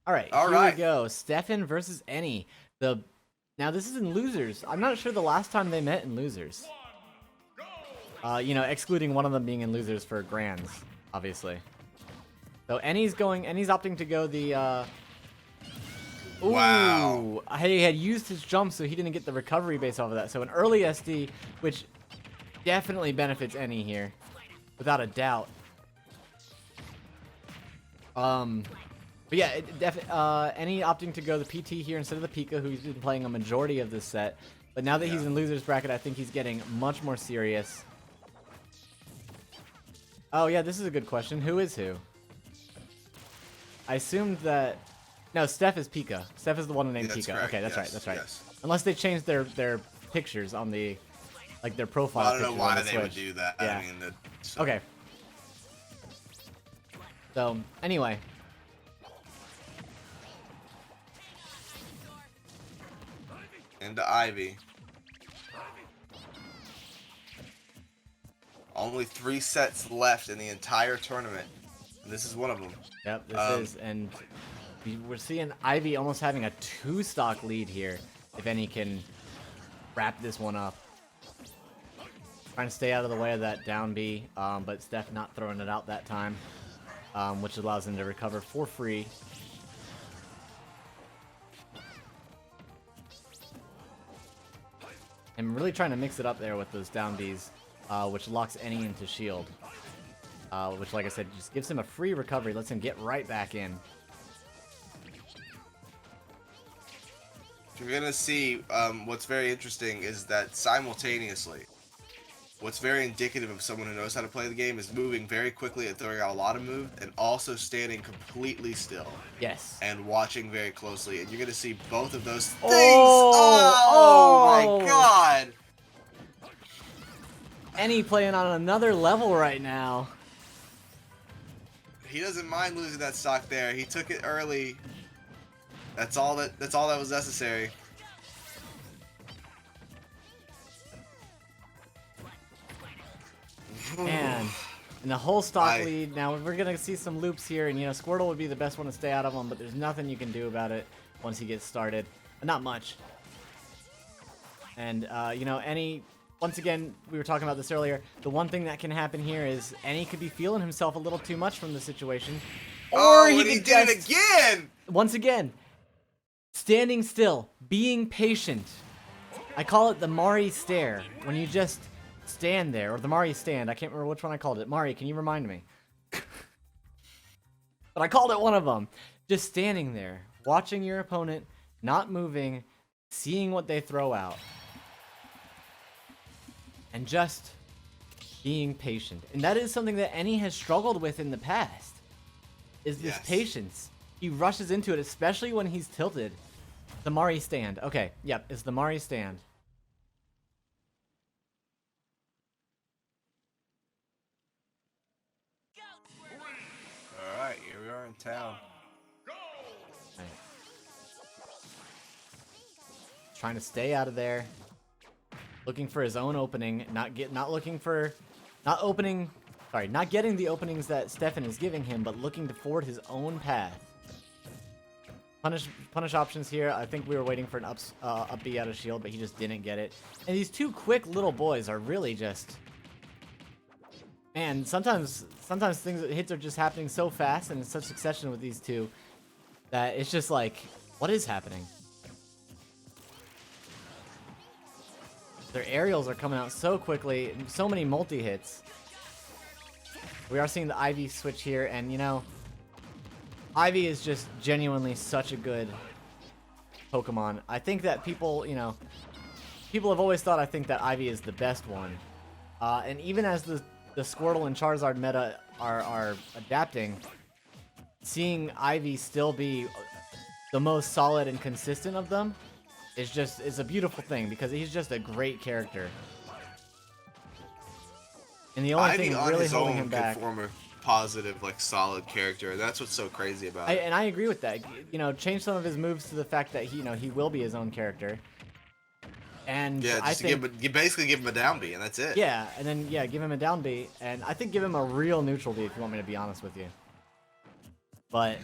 All right, All here right. we go. Steffen versus Eni. Now this is in losers. I'm not sure the last time they met in losers. You know, excluding one of them being in losers for grands, obviously. So Eni's opting to go the Wow. Ooh, he had used his jump, so he didn't get the recovery base off of that. So an early SD, which definitely benefits Eni here, without a doubt. But yeah, Eni opting to go the PT here instead of the Pika, who's been playing a majority of this set. But now that he's in losers bracket, I think he's getting much more serious. Oh yeah, this is a good question. Who is who? I assumed that... No, Steph is Pika. Steph is the one named Pika. Correct. Okay, that's yes. right, that's right. Yes. Unless they changed their pictures on the... Like, their profile Well, I don't pictures know on why the they would Switch. do that. Yeah. I mean, Okay. So, anyway. Into Ivy. Only 3 sets left in the entire tournament. And this is one of them. Yep, this is. And we're seeing Ivy almost having a 2-stock lead here. If any can wrap this one up. Trying to stay out of the way of that down B. But Steph not throwing it out that time. Which allows him to recover for free. I'm really trying to mix it up there with those down Bs, which locks Eni into shield. Which, like I said, just gives him a free recovery, lets him get right back in. You're going to see what's very interesting is that simultaneously, what's very indicative of someone who knows how to play the game is moving very quickly and throwing out a lot of moves and also standing completely still. Yes. And watching very closely. And you're going to see both of those things. Oh my god. Eni playing on another level right now. He doesn't mind losing that stock there. He took it early. That's all that was necessary. Man, and the whole stock lead. Now we're gonna see some loops here, and you know Squirtle would be the best one to stay out of them, but there's nothing you can do about it once he gets started. Not much. And you know, once again, we were talking about this earlier. The one thing that can happen here is Eni could be feeling himself a little too much from the situation, or he could did it again. Once again, standing still, being patient. I call it the Mari stare, when you just stand there, or the Mari stand. I can't remember which one I called it. Mari, can you remind me? But I called it one of them. Just standing there, watching your opponent, not moving, seeing what they throw out. And just being patient. And that is something that Eni has struggled with in the past. Is this patience. He rushes into it, especially when he's tilted. The Mari stand. Okay, yep, it's the Mari stand. Alright, here we are in town. Right. Trying to stay out of there. Looking for his own opening, not getting the openings that Steffen is giving him, but looking to forward his own path. Punish options here. I think we were waiting for an up B out of shield, but he just didn't get it. And these two quick little boys are really just... Man, sometimes hits are just happening so fast and in such succession with these two that it's just like, what is happening? Their aerials are coming out so quickly, and so many multi-hits. We are seeing the Ivy switch here, and you know, Ivy is just genuinely such a good Pokemon. I think that people, you know, people have always thought I think that Ivy is the best one. And even as the Squirtle and Charizard meta are adapting, seeing Ivy still be the most solid and consistent of them is a beautiful thing, because he's just a great character. And the only thing really holding him back... form a positive, like, solid character, and that's what's so crazy about it. And I agree with that. You know, change some of his moves to the fact that he will be his own character. And yeah, I think, you basically give him a down B, and that's it. Yeah, and then give him a down B, and I think give him a real neutral B if you want me to be honest with you. But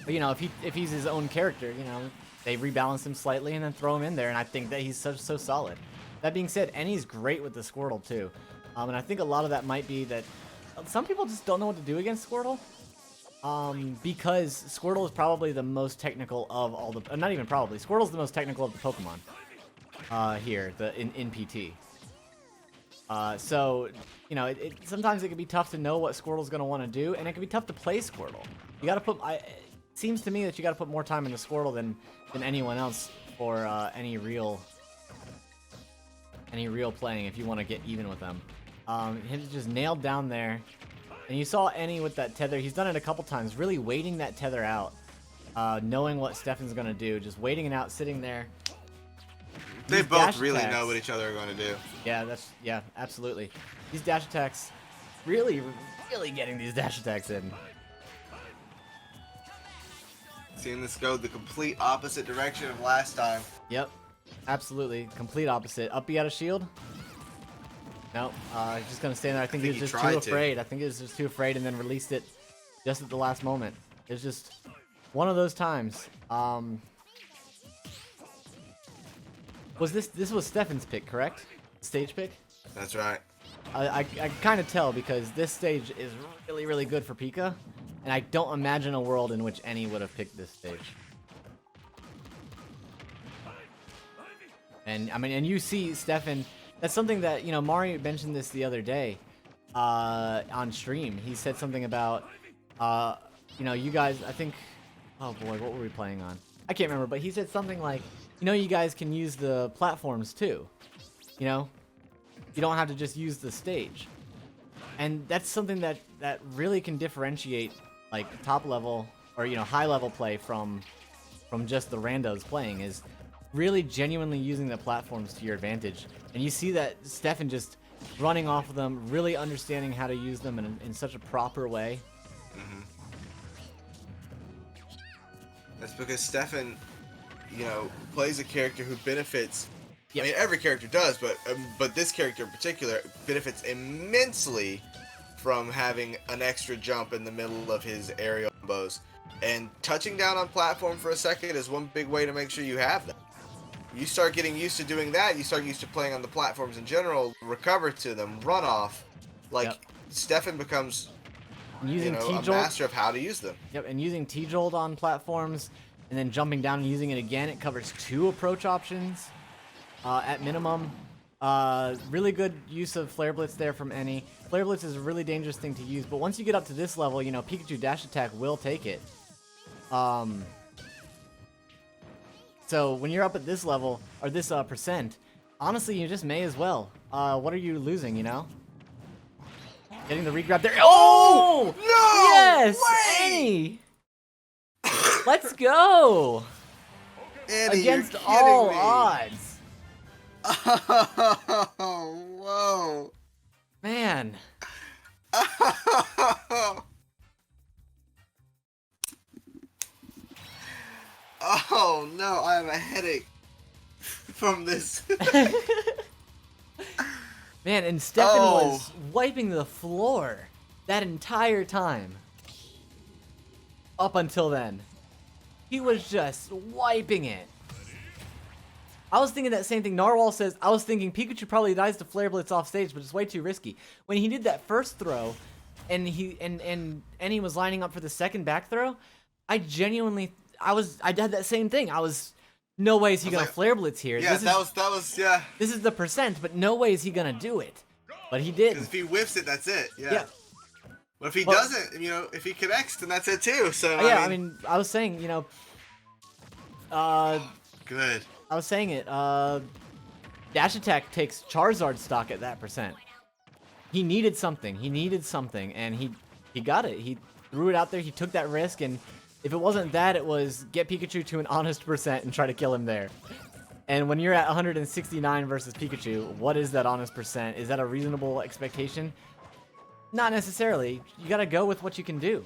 But, you know, if he's his own character, you know, they rebalance him slightly and then throw him in there, and I think that he's so solid. That being said, Eni's great with the Squirtle too, and I think a lot of that might be that some people just don't know what to do against Squirtle, because Squirtle is probably the most technical of all the, not even probably, Squirtle's the most technical of the Pokemon here, in PT. So, you know, sometimes it can be tough to know what Squirtle's going to want to do, and it can be tough to play Squirtle. You got to put, it seems to me that you got to put more time into Squirtle than anyone else for any real playing if you want to get even with them. He's just nailed down there. And you saw Eni with that tether. He's done it a couple times, really waiting that tether out, knowing what Steffen's going to do, just waiting it out, sitting there. They both really know what each other are going to do. Yeah, absolutely. These dash attacks, really getting these dash attacks in. Seeing this go the complete opposite direction of last time. Yep, absolutely, complete opposite. Up B out of shield. Nope, he's just gonna stand there. I think he was just too afraid. I think he was just too afraid and then released it just at the last moment. It was just one of those times. Was this was Steffen's pick, correct? Stage pick? That's right. I kind of tell because this stage is really good for Pika, and I don't imagine a world in which Eni would have picked this stage. And I mean, and you see Steffen. That's something that, you know, Mari mentioned this the other day on stream. He said something about, you know, you guys. I think, oh boy, what were we playing on? I can't remember, but he said something like, you know, you guys can use the platforms too. You know, you don't have to just use the stage. And that's something that really can differentiate like top level or, you know, high level play from just the randos playing, is really genuinely using the platforms to your advantage. And you see that Steffen just running off of them, really understanding how to use them in such a proper way. Mm-hmm. That's because Steffen, you know, plays a character who benefits. Yep. I mean, every character does, but this character in particular benefits immensely from having an extra jump in the middle of his aerial combos. And touching down on platform for a second is one big way to make sure you have them. You start getting used to doing that, you start used to playing on the platforms in general, recover to them, run off. Like, yep. Steffen becomes, you know, a master of how to use them. Yep, and using T-Jolt on platforms, and then jumping down and using it again, it covers 2 approach options at minimum. Really good use of Flare Blitz there from Eni. Flare Blitz is a really dangerous thing to use, but once you get up to this level, you know, Pikachu Dash Attack will take it. So when you're up at this level, or this percent, honestly, you just may as well. What are you losing, you know? Getting the regrab there. Oh! No! Yes! Eni! Let's go! Eni, against all odds. Oh, whoa. Man. Oh no, I have a headache from this. Man, and Steffen was wiping the floor that entire time. Up until then. He was just wiping it. I was thinking that same thing. Narwhal says, I was thinking Pikachu probably dies to Flare Blitz off stage, but it's way too risky. When he did that first throw, and Eni was lining up for the second back throw, I genuinely, I had that same thing. No way is he gonna Flare Blitz here. Yeah, that was, yeah. This is the percent, but no way is he gonna do it. But he did. Because if he whiffs it, that's it. Yeah. But if he doesn't, you know, if he connects, then that's it too. So yeah, I mean, I was saying, you know, good. I was saying it. Dash Attack takes Charizard stock at that percent. He needed something. And he got it. He threw it out there. He took that risk, and if it wasn't that, it was get Pikachu to an honest percent and try to kill him there. And when you're at 169 versus Pikachu, what is that honest percent? Is that a reasonable expectation? Not necessarily. You gotta go with what you can do.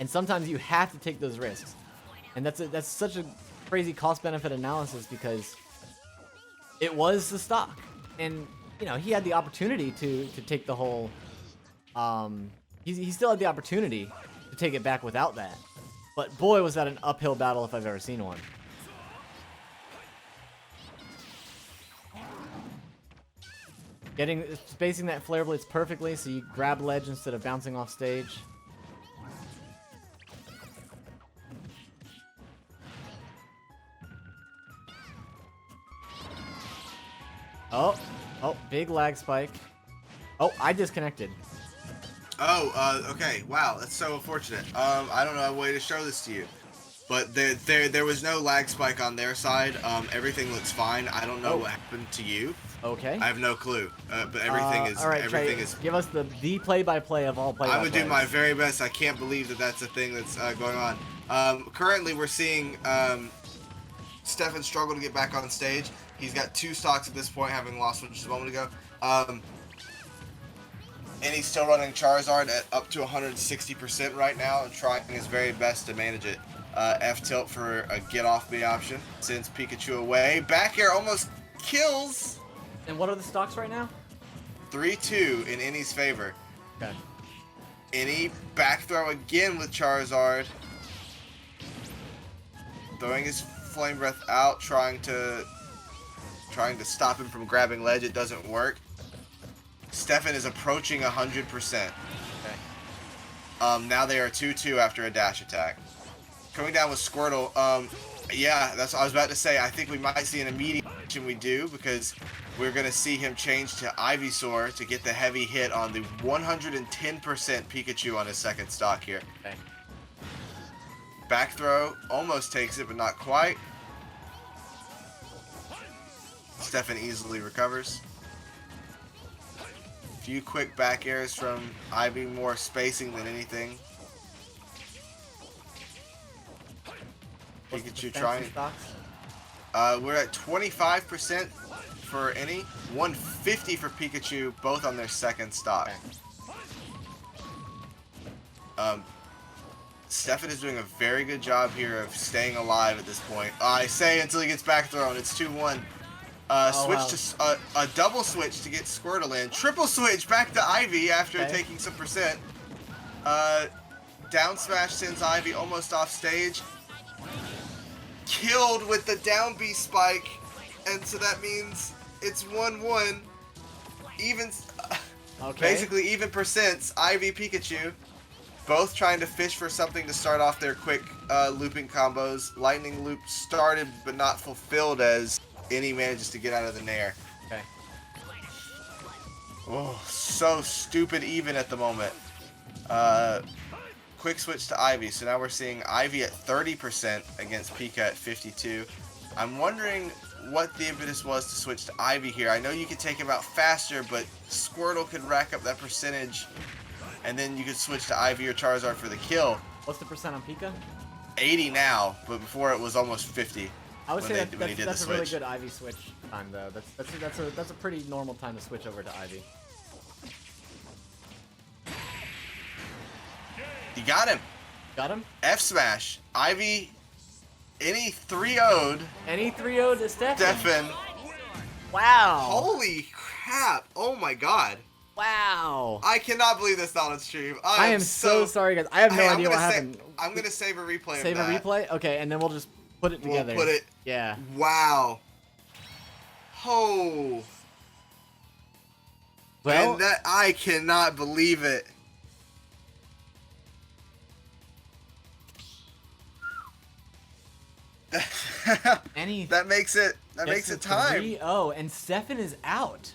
And sometimes you have to take those risks. And that's such a crazy cost-benefit analysis because it was the stock. And, you know, he had the opportunity to take the whole... he still had the opportunity to take it back without that. But boy, was that an uphill battle if I've ever seen one. Spacing that flare blitz perfectly so you grab ledge instead of bouncing off stage. Oh, big lag spike. Oh, I disconnected. Oh, okay. Wow, that's so unfortunate. I don't know a way to show this to you, but there was no lag spike on their side. Everything looks fine. I don't know what happened to you. Okay. I have no clue. But everything is all right, everything Trey, is. give us the play-by-play of all play-by-plays. I would do my very best. I can't believe that that's a thing that's going on. Currently, we're seeing Steffen struggle to get back on stage. He's got 2 stocks at this point, having lost one just a moment ago. And he's still running Charizard at up to 160% right now and trying his very best to manage it. F tilt for a get off me option. Sends Pikachu away. Back air almost kills. And what are the stocks right now? 3-2 in Eni's favor. Okay. Eni back throw again with Charizard. Throwing his Flame Breath out, trying to stop him from grabbing ledge. It doesn't work. Steffen is approaching 100%. Okay. Now they are 2-2 after a dash attack. Coming down with Squirtle. Yeah, that's what I was about to say. I think we might see an immediate action we do because we're going to see him change to Ivysaur to get the heavy hit on the 110% Pikachu on his second stock here. Okay. Back throw. Almost takes it, but not quite. Steffen easily recovers. Few quick back airs from Ivy, more spacing than anything. Pikachu trying. We're at 25% for Eni, 150 for Pikachu, both on their second stock. Steffen is doing a very good job here of staying alive at this point. I say until he gets back thrown. It's 2-1. Switch to a double switch to get Squirtle in. Triple switch back to Ivy after taking some percent. Down smash sends Ivy almost off stage. Killed with the down B spike, and so that means it's 1-1. Even, basically even percents. Ivy Pikachu, both trying to fish for something to start off their quick looping combos. Lightning loop started but not fulfilled as Eni manages to get out of the nair. Okay. Oh, so stupid even at the moment. Quick switch to Ivy. So now we're seeing Ivy at 30% against Pika at 52. I'm wondering what the impetus was to switch to Ivy here. I know you could take him out faster, but Squirtle could rack up that percentage, and then you could switch to Ivy or Charizard for the kill. What's the percent on Pika? 80 now, but before it was almost 50. I would say that's a really good Ivy switch time though. That's a pretty normal time to switch over to Ivy. You got him. Got him? F smash. Ivy. Eni 3-0'd. Eni 3-0'd to Steffen. Wow. Holy crap. Oh my god. Wow. I cannot believe that's not on stream. I am so sorry, guys. I have no idea what happened. I'm going to save a replay Save of that. a replay? Okay, and then we'll just put it together. We'll put it. Yeah. Wow. Oh. Well, and that, I cannot believe it. Eni that makes it time. 3-0, and Steffen is out.